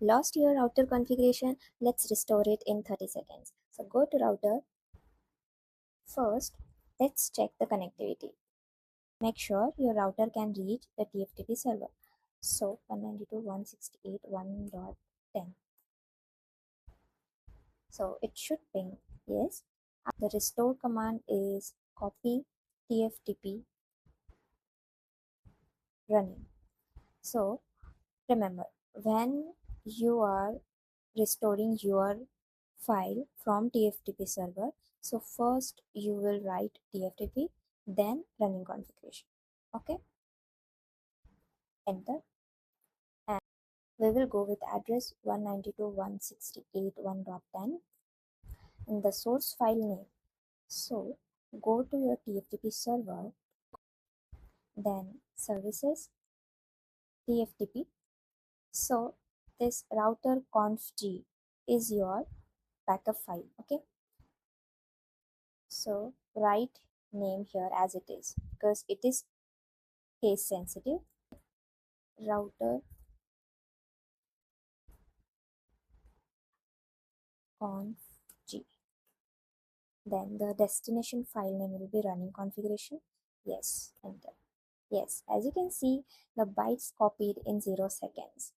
Lost your router configuration? Let's restore it in 30 seconds. So go to router. First, let's check the connectivity. Make sure your router can reach the TFTP server. So 192.168.1.10. So it should ping. Yes. The restore command is copy TFTP running. So remember, when you are restoring your file from TFTP server, so first you will write TFTP, then running configuration. Okay, enter, and we will go with address 192.168.1.10 in the source file name. So go to your TFTP server, then services, TFTP. So this router confg is your backup file. Okay, so write name here as it is because it is case sensitive. Router confg, then the destination file name will be running configuration. Yes, enter. Yes, as you can see, the bytes copied in 0 seconds.